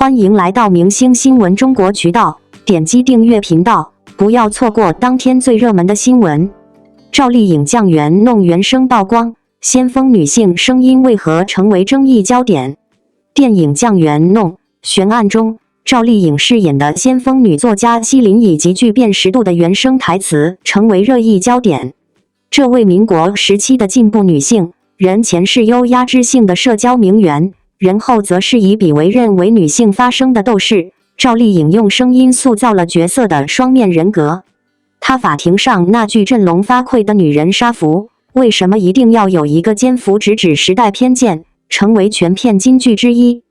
欢迎来到明星新闻中国渠道，点击订阅频道，不要错过当天最热门的新闻。赵丽颖酱园弄原声曝光，先锋女性声音为何成为争议焦点？电影《酱园弄》悬案中，赵丽颖饰演的先锋女作家西林以极具辨识度的原声台词成为热议焦点。这位民国时期的进步女性，人前是优压制性的社交名媛，人后则是以彼为刃为女性发声的斗士。赵丽颖用声音塑造了角色的双面人格。她法庭上那句振聋发聩的女人杀服，为什么一定要有一个奸夫直指时代偏见，成为全片金句之一。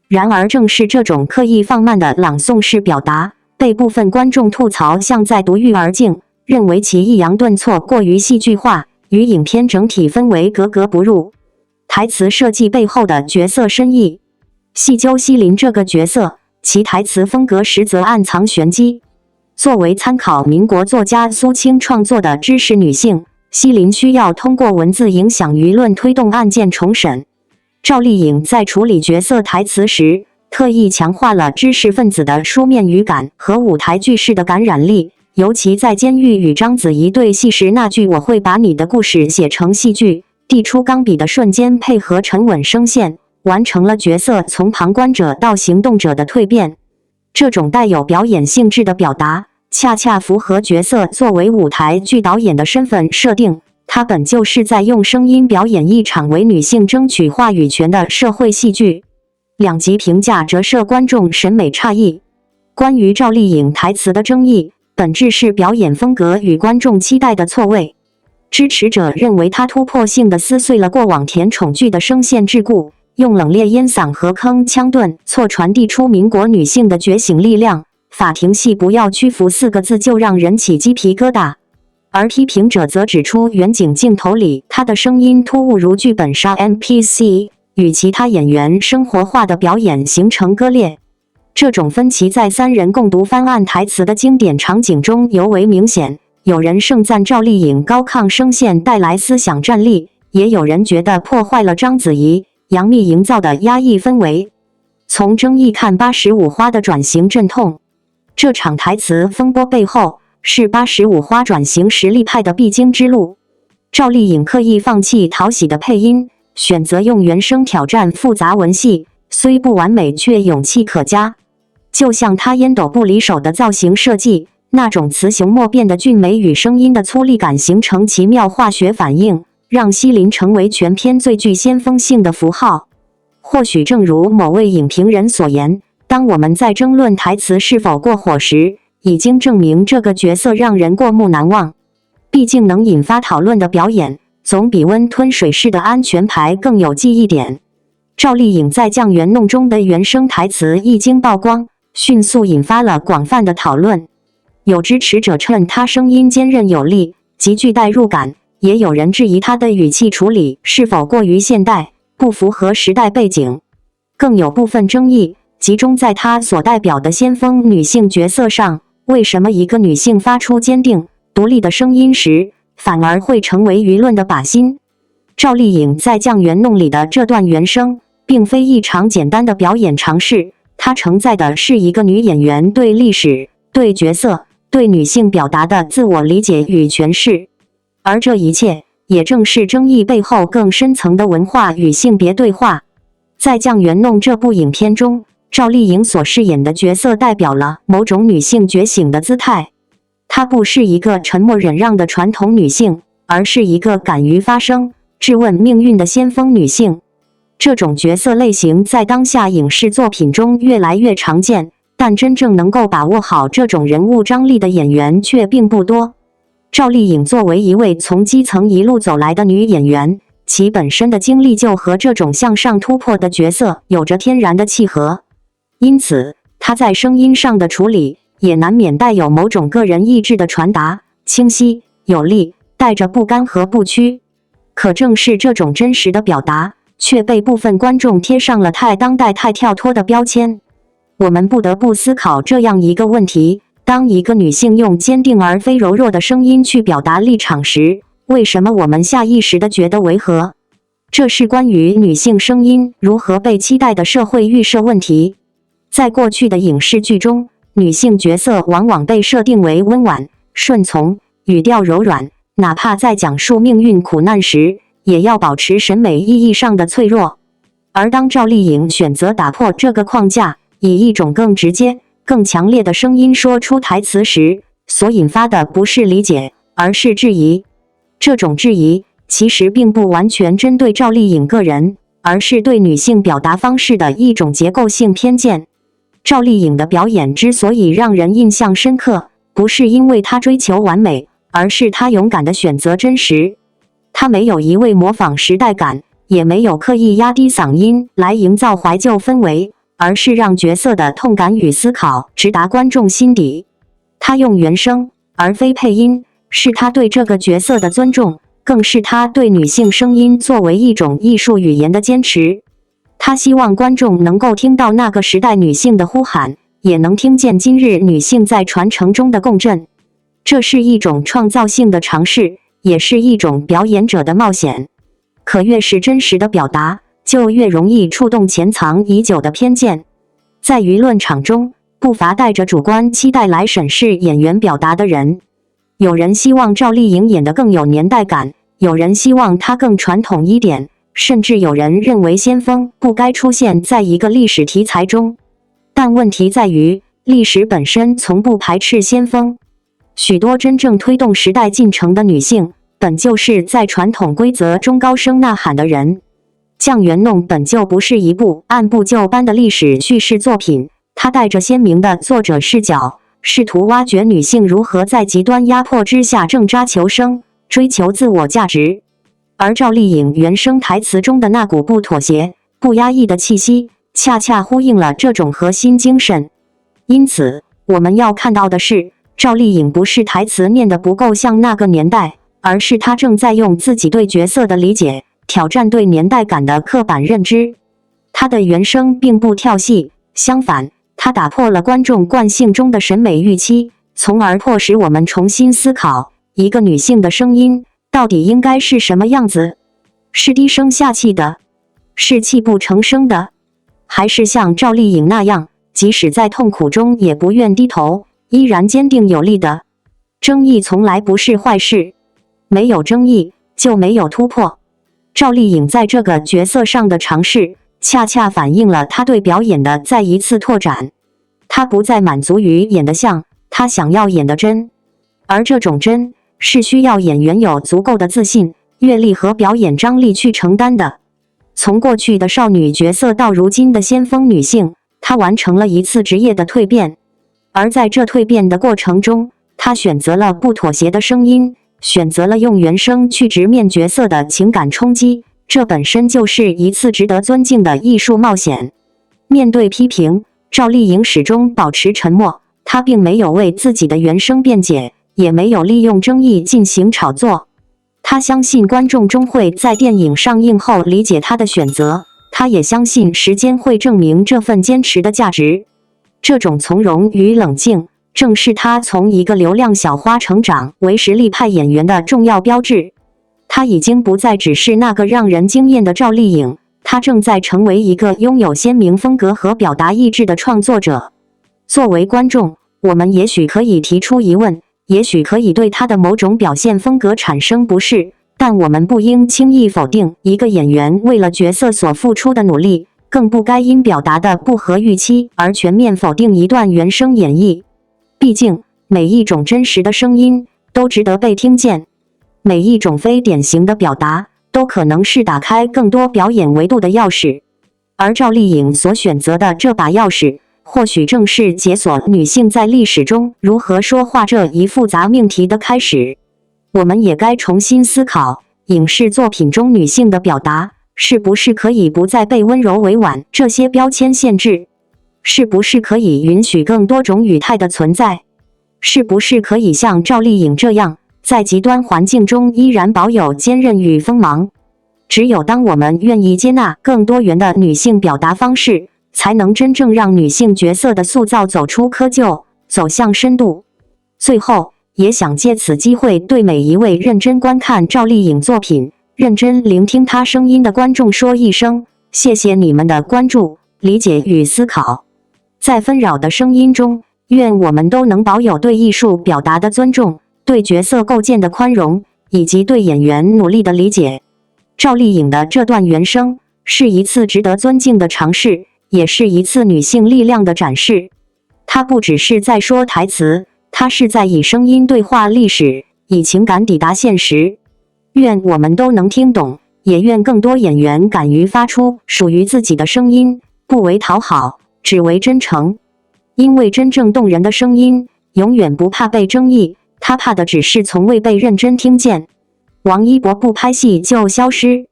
然而正是这种刻意放慢的朗诵式表达，被部分观众吐槽像在读育儿经，认为其抑扬顿挫过于戏剧化，与影片整体氛围格格不入。台词设计背后的角色深意，细究西林这个角色，其台词风格实则暗藏玄机。作为参考民国作家苏青创作的知识女性，西林需要通过文字影响舆论，推动案件重审。赵丽颖在处理角色台词时，特意强化了知识分子的书面语感和舞台句式的感染力，尤其在监狱与章子怡对戏时，那句"我会把你的故事写成戏剧"，递出钢笔的瞬间，配合沉稳声线，完成了角色从旁观者到行动者的蜕变。这种带有表演性质的表达，恰恰符合角色作为舞台剧导演的身份设定。他本就是在用声音表演一场为女性争取话语权的社会戏剧。两极评价折射观众审美差异。关于赵丽颖台词的争议，本质是表演风格与观众期待的错位。支持者认为她突破性地撕碎了过往甜宠剧的声线桎梏，用冷冽烟嗓和铿锵顿挫传递出民国女性的觉醒力量。法庭戏不要屈服4个字就让人起鸡皮疙瘩。而批评者则指出，远景镜头里她的声音突兀如剧本杀 NPC， 与其他演员生活化的表演形成割裂。这种分歧在3人共读翻案台词的经典场景中尤为明显。有人盛赞赵丽颖高亢声线带来思想战力，也有人觉得破坏了章子怡、杨幂营造的压抑氛围。从争议看85花的转型阵痛，这场台词风波背后是85花转型实力派的必经之路。赵丽颖刻意放弃讨喜的配音，选择用原声挑战复杂文戏，虽不完美却勇气可嘉。就像她烟斗不离手的造型设计，那种雌雄莫辨的俊美与声音的粗粝感形成奇妙化学反应，让西林成为全片最具先锋性的符号。或许正如某位影评人所言，当我们在争论台词是否过火时，已经证明这个角色让人过目难忘。毕竟能引发讨论的表演，总比温吞水式的安全牌更有记忆点。赵丽颖在《酱园弄》中的原声台词一经曝光，迅速引发了广泛的讨论。有支持者称她声音坚韧有力，极具代入感，也有人质疑她的语气处理是否过于现代，不符合时代背景。更有部分争议集中在她所代表的先锋女性角色上。为什么一个女性发出坚定、独立的声音时，反而会成为舆论的靶心？赵丽颖在《酱园弄》里的这段原声，并非一场简单的表演尝试，它承载的是一个女演员对历史、对角色、对女性表达的自我理解与诠释。而这一切，也正是争议背后更深层的文化与性别对话。在《酱园弄》这部影片中，赵丽颖所饰演的角色代表了某种女性觉醒的姿态。她不是一个沉默忍让的传统女性，而是一个敢于发声、质问命运的先锋女性。这种角色类型在当下影视作品中越来越常见，但真正能够把握好这种人物张力的演员却并不多。赵丽颖作为一位从基层一路走来的女演员，其本身的经历就和这种向上突破的角色有着天然的契合。因此，她在声音上的处理也难免带有某种个人意志的传达，清晰、有力，带着不甘和不屈。可正是这种真实的表达，却被部分观众贴上了太当代、太跳脱的标签。我们不得不思考这样一个问题：当一个女性用坚定而非柔弱的声音去表达立场时，为什么我们下意识地觉得违和？这是关于女性声音如何被期待的社会预设问题。在过去的影视剧中，女性角色往往被设定为温婉、顺从、语调柔软，哪怕在讲述命运苦难时，也要保持审美意义上的脆弱。而当赵丽颖选择打破这个框架，以一种更直接、更强烈的声音说出台词时，所引发的不是理解，而是质疑。这种质疑其实并不完全针对赵丽颖个人，而是对女性表达方式的一种结构性偏见。赵丽颖的表演之所以让人印象深刻，不是因为她追求完美，而是她勇敢地选择真实。她没有一味模仿时代感，也没有刻意压低嗓音来营造怀旧氛围，而是让角色的痛感与思考直达观众心底。她用原声而非配音，是她对这个角色的尊重，更是她对女性声音作为一种艺术语言的坚持。她希望观众能够听到那个时代女性的呼喊，也能听见今日女性在传承中的共振。这是一种创造性的尝试，也是一种表演者的冒险。可越是真实的表达，就越容易触动潜藏已久的偏见。在舆论场中，不乏带着主观期待来审视演员表达的人。有人希望赵丽颖演得更有年代感，有人希望她更传统一点，甚至有人认为先锋不该出现在一个历史题材中。但问题在于，历史本身从不排斥先锋。许多真正推动时代进程的女性，本就是在传统规则中高声呐喊的人。酱园弄本就不是一部按部就班的历史叙事作品，它带着鲜明的作者视角，试图挖掘女性如何在极端压迫之下挣扎求生，追求自我价值。而赵丽颖原声台词中的那股不妥协、不压抑的气息，恰恰呼应了这种核心精神。因此，我们要看到的是，赵丽颖不是台词念得不够像那个年代，而是她正在用自己对角色的理解，挑战对年代感的刻板认知。她的原声并不跳戏，相反，她打破了观众惯性中的审美预期，从而迫使我们重新思考，一个女性的声音到底应该是什么样子？是低声下气的？是泣不成声的？还是像赵丽颖那样，即使在痛苦中也不愿低头，依然坚定有力的？争议从来不是坏事，没有争议就没有突破。赵丽颖在这个角色上的尝试，恰恰反映了她对表演的再一次拓展。她不再满足于演得像，她想要演得真。而这种真，是需要演员有足够的自信、阅历和表演张力去承担的。从过去的少女角色到如今的先锋女性，她完成了一次职业的蜕变。而在这蜕变的过程中，她选择了不妥协的声音，选择了用原声去直面角色的情感冲击，这本身就是一次值得尊敬的艺术冒险。面对批评，赵丽颖始终保持沉默，她并没有为自己的原声辩解，也没有利用争议进行炒作。她相信观众终会在电影上映后理解她的选择，她也相信时间会证明这份坚持的价值。这种从容与冷静，正是她从一个流量小花成长为实力派演员的重要标志。她已经不再只是那个让人惊艳的赵丽颖，她正在成为一个拥有鲜明风格和表达意志的创作者。作为观众，我们也许可以提出疑问，也许可以对她的某种表现风格产生不适，但我们不应轻易否定一个演员为了角色所付出的努力，更不该因表达的不合预期而全面否定一段原声演绎。毕竟，每一种真实的声音都值得被听见，每一种非典型的表达都可能是打开更多表演维度的钥匙。而赵丽颖所选择的这把钥匙，或许正是解锁女性在历史中如何说话这一复杂命题的开始。我们也该重新思考，影视作品中女性的表达，是不是可以不再被温柔委婉这些标签限制？是不是可以允许更多种语态的存在？是不是可以像赵丽颖这样，在极端环境中依然保有坚韧与锋芒？只有当我们愿意接纳更多元的女性表达方式，才能真正让女性角色的塑造走出窠臼，走向深度。最后，也想借此机会对每一位认真观看赵丽颖作品、认真聆听她声音的观众说一声：谢谢你们的关注、理解与思考。在纷扰的声音中，愿我们都能保有对艺术表达的尊重，对角色构建的宽容，以及对演员努力的理解。赵丽颖的这段原声是一次值得尊敬的尝试，也是一次女性力量的展示。她不只是在说台词，她是在以声音对话历史，以情感抵达现实。愿我们都能听懂，也愿更多演员敢于发出属于自己的声音，不为讨好，只为真诚。因为真正动人的声音永远不怕被争议，他怕的只是从未被认真听见。王一博不拍戏就消失，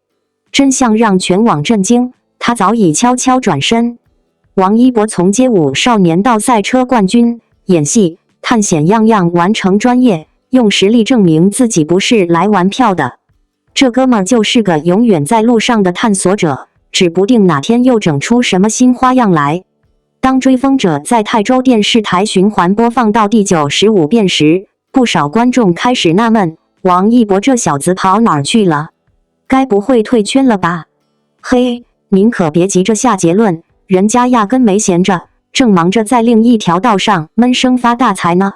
真相让全网震惊，他早已悄悄转身。王一博从街舞少年到赛车冠军，演戏、探险样样完成专业，用实力证明自己不是来玩票的。这哥们儿就是个永远在路上的探索者，指不定哪天又整出什么新花样来。当《追风者》在泰州电视台循环播放到第95遍时，不少观众开始纳闷，王一博这小子跑哪儿去了？该不会退圈了吧？嘿，您可别急着下结论，人家压根没闲着，正忙着在另一条道上闷声发大财呢。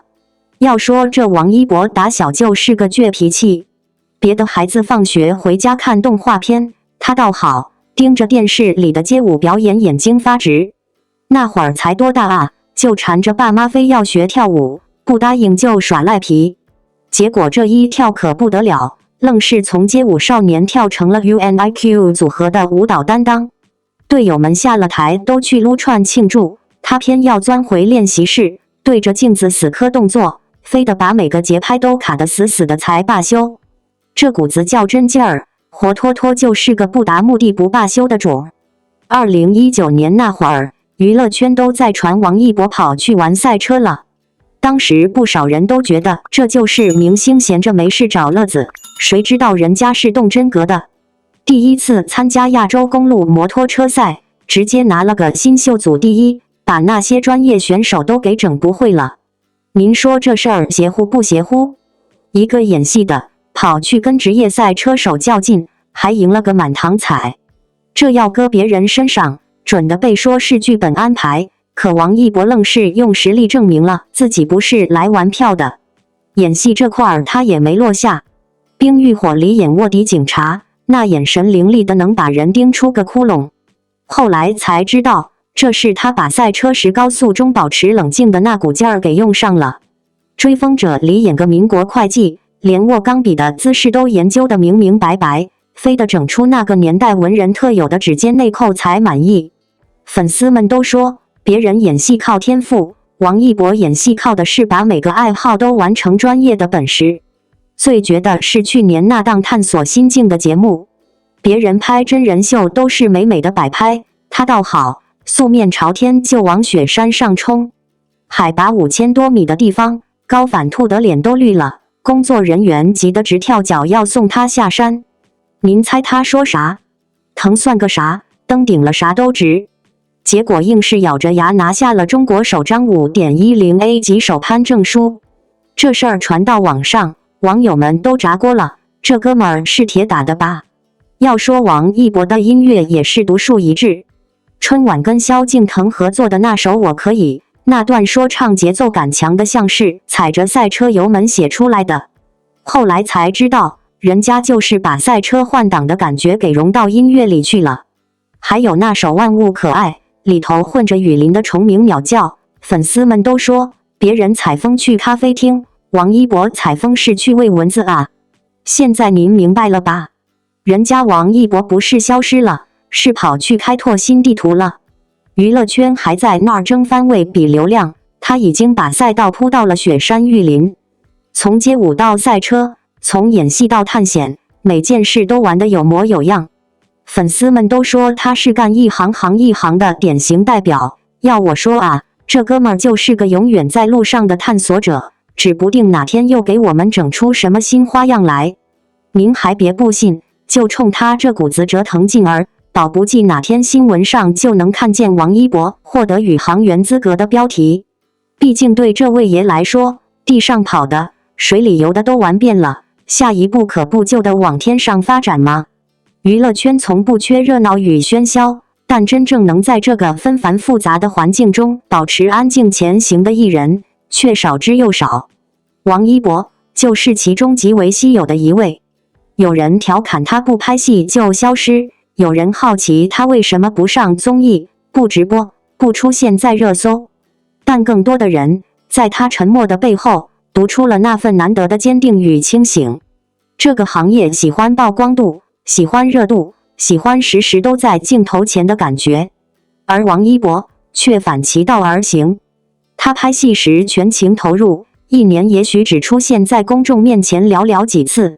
要说这王一博打小就是个倔脾气，别的孩子放学回家看动画片，他倒好，盯着电视里的街舞表演眼睛发直。那会儿才多大啊，就缠着爸妈非要学跳舞，不答应就耍赖皮。结果这一跳可不得了，愣是从街舞少年跳成了 UNIQ 组合的舞蹈担当。队友们下了台都去撸串庆祝，他偏要钻回练习室，对着镜子死磕动作，非得把每个节拍都卡得死死的才罢休。这股子较真劲儿，活脱脱就是个不达目的不罢休的种。2019年那会儿，娱乐圈都在传王一博跑去玩赛车了。当时不少人都觉得这就是明星闲着没事找乐子，谁知道人家是动真格的。第一次参加亚洲公路摩托车赛，直接拿了个新秀组第一，把那些专业选手都给整不会了。您说这事儿邪乎不邪乎？一个演戏的跑去跟职业赛车手较劲，还赢了个满堂彩。这要搁别人身上，准的被说是剧本安排。可王一博愣是用实力证明了自己不是来玩票的。演戏这块儿他也没落下，《冰与火》里演卧底警察，那眼神凌厉的能把人盯出个窟窿。后来才知道，这是他把赛车时高速中保持冷静的那股劲儿给用上了。《追风者》里演个民国会计，连握钢笔的姿势都研究得明明白白，非得整出那个年代文人特有的指尖内扣才满意。粉丝们都说，别人演戏靠天赋，王一博演戏靠的是把每个爱好都完成专业的本事。最绝的是去年那档探索心境的节目，别人拍真人秀都是美美的摆拍，他倒好，素面朝天就往雪山上冲。海拔5000多米的地方，高反吐得脸都绿了，工作人员急得直跳脚要送他下山。您猜他说啥？疼算个啥，登顶了啥都值。结果硬是咬着牙拿下了中国首张 5.10A 级手攀证书。这事儿传到网上，网友们都炸锅了，这哥们儿是铁打的吧？要说王一博的音乐也是独树一帜，春晚跟萧敬腾合作的那首《我可以》，那段说唱节奏感强的像是踩着赛车油门写出来的。后来才知道，人家就是把赛车换挡的感觉给融到音乐里去了。还有那首《万物可爱》，里头混着雨林的虫鸣鸟叫，粉丝们都说别人采风去咖啡厅，王一博采风是去喂蚊子啊。现在您明白了吧？人家王一博不是消失了，是跑去开拓新地图了。娱乐圈还在那儿争番位比流量，他已经把赛道铺到了雪山玉林。从街舞到赛车，从演戏到探险，每件事都玩得有模有样。粉丝们都说他是干一行行一行的典型代表。要我说啊，这哥们儿就是个永远在路上的探索者，指不定哪天又给我们整出什么新花样来。您还别不信，就冲他这股子折腾劲儿，保不齐哪天新闻上就能看见王一博获得宇航员资格的标题。毕竟对这位爷来说，地上跑的、水里游的都玩遍了，下一步可不就得往天上发展吗？娱乐圈从不缺热闹与喧嚣，但真正能在这个纷繁复杂的环境中保持安静前行的艺人，却少之又少。王一博就是其中极为稀有的一位。有人调侃他不拍戏就消失，有人好奇他为什么不上综艺、不直播、不出现在热搜，但更多的人在他沉默的背后读出了那份难得的坚定与清醒。这个行业喜欢曝光度，喜欢热度，喜欢时时都在镜头前的感觉，而王一博却反其道而行。他拍戏时全情投入，一年也许只出现在公众面前寥寥几次。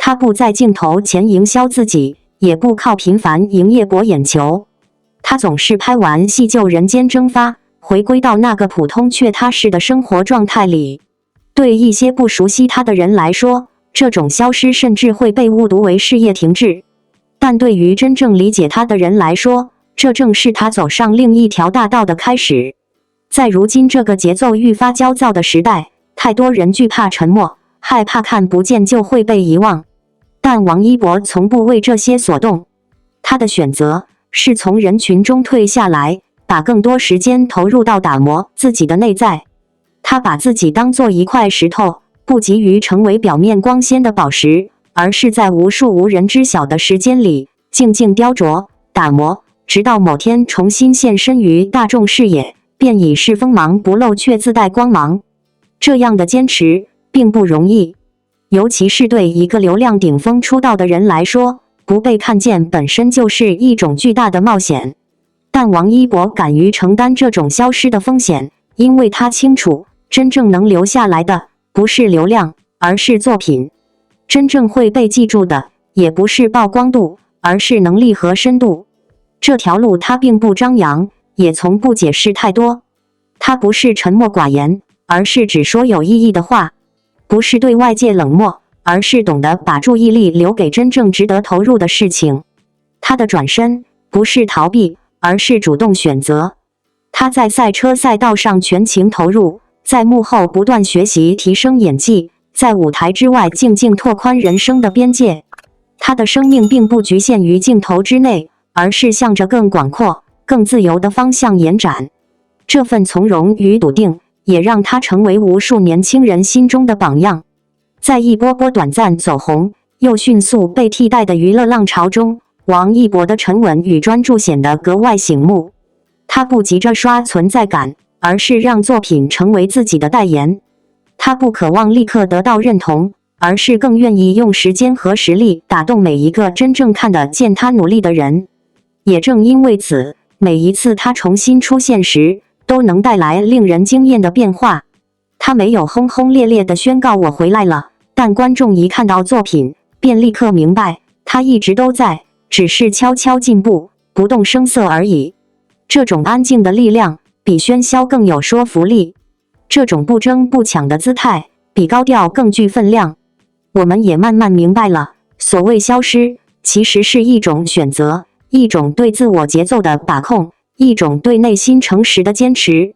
他不在镜头前营销自己，也不靠频繁营业博眼球。他总是拍完戏就人间蒸发，回归到那个普通却踏实的生活状态里。对一些不熟悉他的人来说，这种消失甚至会被误读为事业停滞。但对于真正理解他的人来说，这正是他走上另一条大道的开始。在如今这个节奏愈发焦躁的时代，太多人惧怕沉默，害怕看不见就会被遗忘。但王一博从不为这些所动，他的选择是从人群中退下来，把更多时间投入到打磨自己的内在。他把自己当作一块石头，不急于成为表面光鲜的宝石，而是在无数无人知晓的时间里静静雕琢、打磨，直到某天重新现身于大众视野，便已是锋芒不露却自带光芒。这样的坚持并不容易，尤其是对一个流量顶峰出道的人来说，不被看见本身就是一种巨大的冒险。但王一博敢于承担这种消失的风险，因为他清楚，真正能留下来的不是流量，而是作品。真正会被记住的，也不是曝光度，而是能力和深度。这条路他并不张扬，也从不解释太多。他不是沉默寡言，而是只说有意义的话。不是对外界冷漠，而是懂得把注意力留给真正值得投入的事情。他的转身不是逃避，而是主动选择。他在赛车赛道上全情投入，在幕后不断学习提升演技，在舞台之外静静拓宽人生的边界。他的生命并不局限于镜头之内，而是向着更广阔、更自由的方向延展。这份从容与笃定，也让他成为无数年轻人心中的榜样。在一波波短暂走红又迅速被替代的娱乐浪潮中，王一博的沉稳与专注显得格外醒目。他不急着刷存在感，而是让作品成为自己的代言。他不渴望立刻得到认同，而是更愿意用时间和实力打动每一个真正看得见他努力的人。也正因为此，每一次他重新出现时，都能带来令人惊艳的变化。他没有轰轰烈烈地宣告我回来了，但观众一看到作品，便立刻明白他一直都在，只是悄悄进步，不动声色而已。这种安静的力量比喧嚣更有说服力，这种不争不抢的姿态比高调更具分量。我们也慢慢明白了，所谓消失，其实是一种选择，一种对自我节奏的把控，一种对内心诚实的坚持。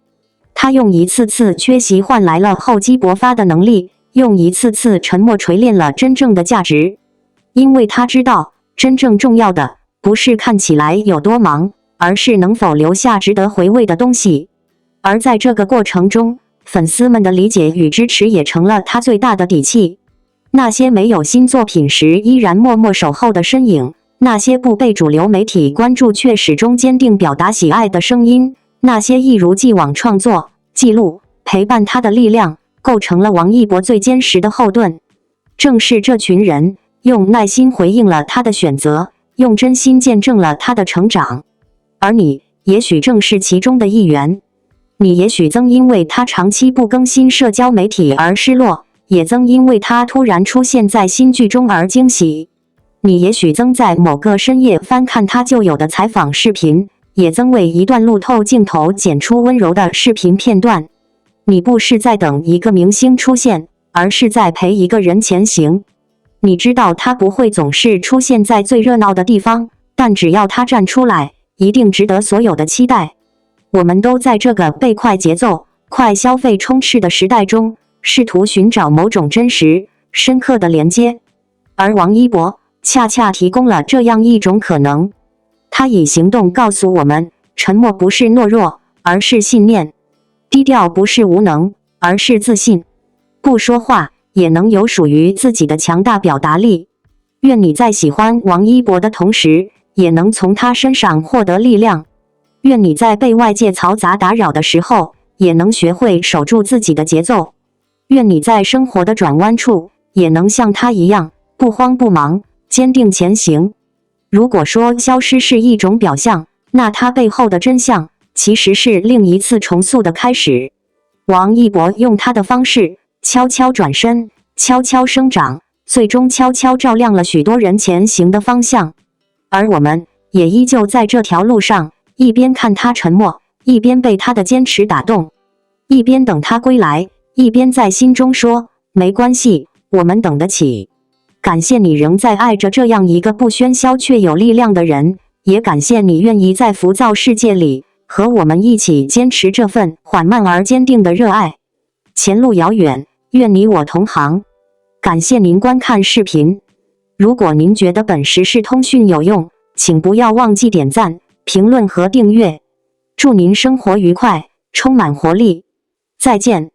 他用一次次缺席换来了厚积薄发的能力，用一次次沉默锤炼了真正的价值。因为他知道，真正重要的不是看起来有多忙，而是能否留下值得回味的东西。而在这个过程中，粉丝们的理解与支持也成了他最大的底气。那些没有新作品时依然默默守候的身影，那些不被主流媒体关注却始终坚定表达喜爱的声音，那些一如既往创作、记录、陪伴他的力量，构成了王一博最坚实的后盾。正是这群人，用耐心回应了他的选择，用真心见证了他的成长。而你，也许正是其中的一员。你也许曾因为他长期不更新社交媒体而失落，也曾因为他突然出现在新剧中而惊喜。你也许曾在某个深夜翻看他旧有的采访视频，也曾为一段路透镜头剪出温柔的视频片段。你不是在等一个明星出现，而是在陪一个人前行。你知道他不会总是出现在最热闹的地方，但只要他站出来，一定值得所有的期待。我们都在这个被快节奏、快消费充斥的时代中，试图寻找某种真实、深刻的连接。而王一博恰恰提供了这样一种可能。他以行动告诉我们，沉默不是懦弱，而是信念；低调不是无能，而是自信。不说话也能有属于自己的强大表达力。愿你在喜欢王一博的同时，也能从他身上获得力量。愿你在被外界嘈杂打扰的时候，也能学会守住自己的节奏。愿你在生活的转弯处，也能像他一样，不慌不忙，坚定前行。如果说消失是一种表象，那它背后的真相，其实是另一次重塑的开始。王一博用他的方式，悄悄转身，悄悄生长，最终悄悄照亮了许多人前行的方向。而我们也依旧在这条路上，一边看他沉默，一边被他的坚持打动，一边等他归来，一边在心中说，没关系，我们等得起。感谢你仍在爱着这样一个不喧嚣却有力量的人，也感谢你愿意在浮躁世界里，和我们一起坚持这份缓慢而坚定的热爱。前路遥远，愿你我同行。感谢您观看视频。如果您觉得本时事通讯有用，请不要忘记点赞、评论和订阅。祝您生活愉快，充满活力。再见。